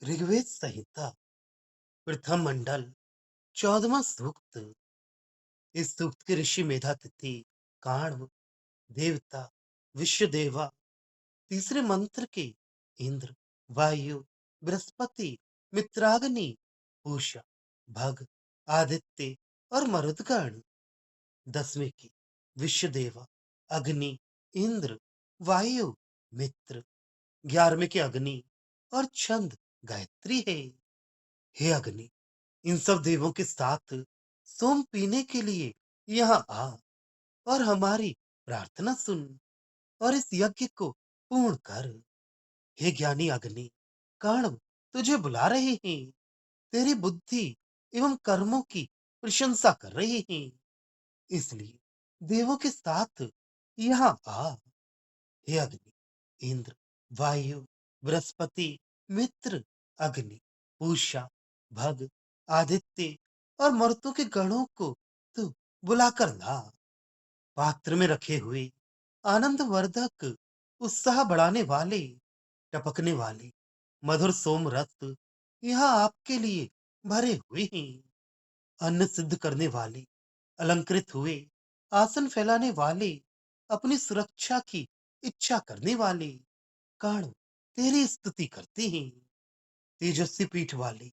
ऋग्वेद संहिता प्रथम मंडल 14वां सूक्त। इस सूक्त के ऋषि मेधातिथि, काण्व, देवता, विश्वदेवा। तीसरे मंत्र के इंद्र, वायु, बृहस्पति, मित्राग्नि, पूषा, भग, आदित्य और मरुदगण। 10वें की विश्वदेवा, अग्नि, इंद्र, वायु, मित्र। 11वें के अग्नि और छंद गायत्री है। हे अग्नि, इन सब देवों के साथ सोम पीने के लिए यहाँ आ और हमारी प्रार्थना सुन और इस यज्ञ को पूर्ण कर। हे ज्ञानी अग्नि, कर्ण तुझे बुला रहे हैं। तेरी बुद्धि एवं कर्मों की प्रशंसा कर रहे हैं, इसलिए देवों के साथ यहाँ आ। हे अग्नि, इंद्र, वायु, बृहस्पति, मित्र, अग्नि, पूषा, भग, आदित्य और मरुतों के गणों को तू बुलाकर ला। पात्र में रखे हुए आनंद वर्धक, उत्साह बढ़ाने वाले, टपकने वाले मधुर सोम रस यहाँ आपके लिए भरे हुए हैं। अन्न सिद्ध करने वाले, अलंकृत हुए, आसन फैलाने वाले, अपनी सुरक्षा की इच्छा करने वाले कर्ण तेरी स्तुति करते हैं। तेजस्वी पीठ वाले,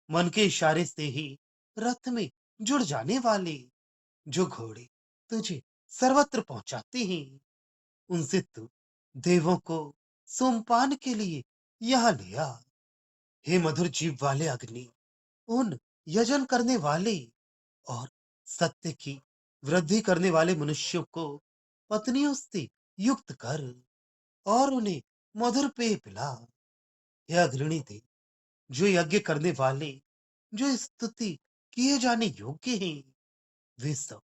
मन के इशारे से ही रथ में जुड़ जाने वाले, जो घोड़े तुझे सर्वत्र पहुंचाते हैं, उनसे तू देवों को सोमपान के लिए यहाँ ले आ। हे मधुर जीव वाले अग्नि, उन यजन करने वाले और सत्य की वृद्धि करने वाले मनुष्यों को पत्नियों से युक्त कर और उन्हें मधुर पेय पिला। यह अग्रणी थे जो यज्ञ करने वाले, जो स्तुति किए जाने योग्य हैं, वे सब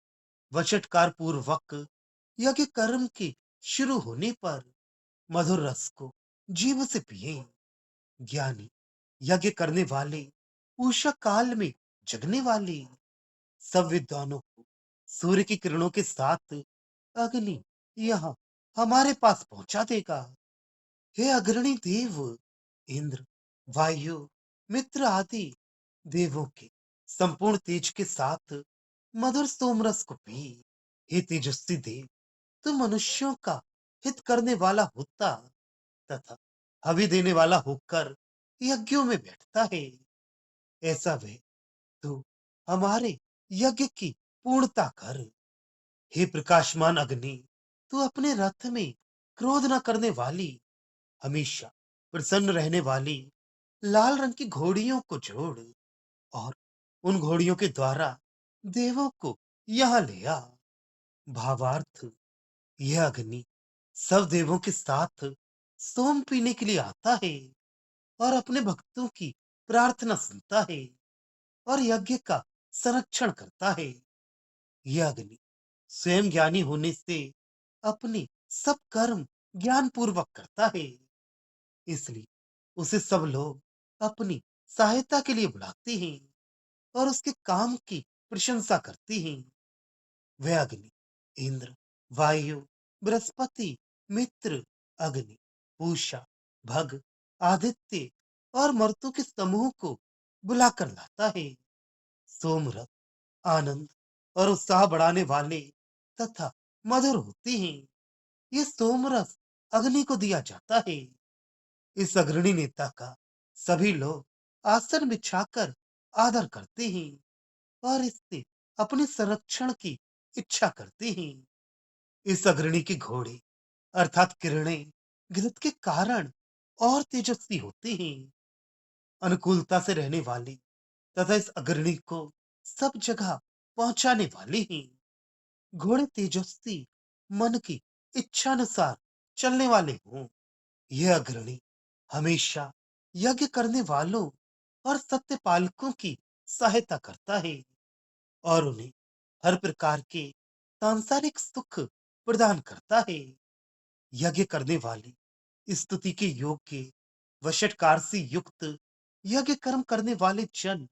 वचटकार पूर्वक यज्ञ कर्म के शुरू होने पर मधुर रस को जीव से पिए। ज्ञानी, यज्ञ करने वाले, उषा काल में जगने वाले, सब विद्वानों को सूर्य की किरणों के साथ अग्नि यहाँ हमारे पास पहुंचा देगा। हे अग्रणी देव, इंद्र, वायु, मित्र आदि देवों के संपूर्ण तेज के साथ मधुर सोमरस को पी। हे तेजस्वी देव, तू मनुष्यों का हित करने वाला होता तथा हवि देने वाला होकर यज्ञों में बैठता है। ऐसा वे तू हमारे यज्ञ की पूर्णता कर। हे प्रकाशमान अग्नि, तू अपने रथ में क्रोध न करने वाली, हमेशा प्रसन्न रहने वाली लाल रंग की घोड़ियों को जोड़ और उन घोड़ियों के द्वारा देवों को यहाँ ले आ। भावार्थ, यह अग्नि सब देवों के साथ सोम पीने के लिए आता है और अपने भक्तों की प्रार्थना सुनता है और यज्ञ का संरक्षण करता है। यह अग्नि स्वयं ज्ञानी होने से अपने सब कर्म ज्ञान पूर्वक करता है, इसलिए उसे सब लोग अपनी सहायता के लिए बुलाते हैं और उसके काम की प्रशंसा करते हैं। वह अग्नि इंद्र, वायु, बृहस्पति, मित्र, अग्नि, पूषा, भग, आदित्य और मर्तों के समूह को बुलाकर लाता है। सोमरथ आनंद और उत्साह बढ़ाने वाले तथा मधुर होते हैं। ये सोमरस अग्नि को दिया जाता है। इस अग्रणी नेता का सभी लोग आसन बिछाकर आदर करते हैं और इससे अपने संरक्षण की इच्छा करते हैं। इस अग्रणी के घोड़े अर्थात किरणें घृत के कारण और तेजस्वी होते हैं। अनुकूलता से रहने वाले तथा इस अग्रणी को सब जगह पहुंचाने वाले हैं। घोड़े तेजस्वी, मन की इच्छानुसार चलने वाले हों। यह अग्रणी हमेशा यज्ञ करने वालों और सत्य पालकों की सहायता करता है और उन्हें हर प्रकार के सांसारिक सुख प्रदान करता है। यज्ञ करने वाले, स्तुति के योग्य, वशटकार से युक्त यज्ञ कर्म करने वाले जन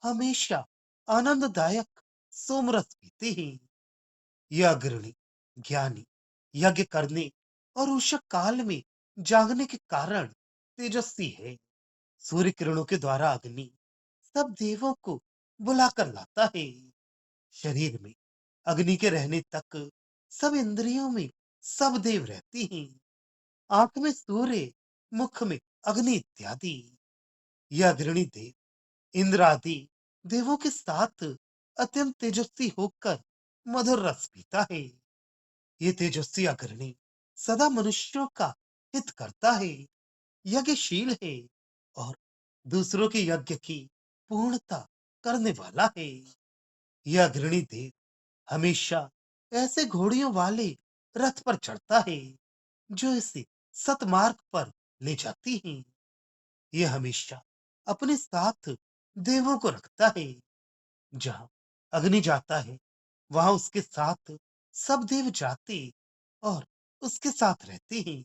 हमेशा आनंददायक सोमरस पीते हैं। यह अग्रणी ज्ञानी यज्ञ करने और उषा काल में जागने के कारण तेजस्वी है, सूर्य किरणों के द्वारा अग्नि सब देवों को बुलाकर लाता है। शरीर में अग्नि के रहने तक सब इंद्रियों में सब देव रहते हैं। आंख में सूर्य, मुख में अग्नि इत्यादि। यह अग्रणी देव इंद्र आदि देवों के साथ अत्यंत तेजस्वी होकर मधुर रस पीता है। ये तेजस्वी अग्रणी सदा मनुष्यों का हित करता है, यज्ञशील है और दूसरों के यज्ञ की पूर्णता करने वाला है। यह अग्रणी देव हमेशा ऐसे घोड़ियों वाले रथ पर चढ़ता है जो इसे सतमार्ग पर ले जाती हैं। यह हमेशा अपने साथ देवों को रखता है। जहां अग्नि जाता है वहां उसके साथ सब देव जाते और उसके साथ रहते हैं।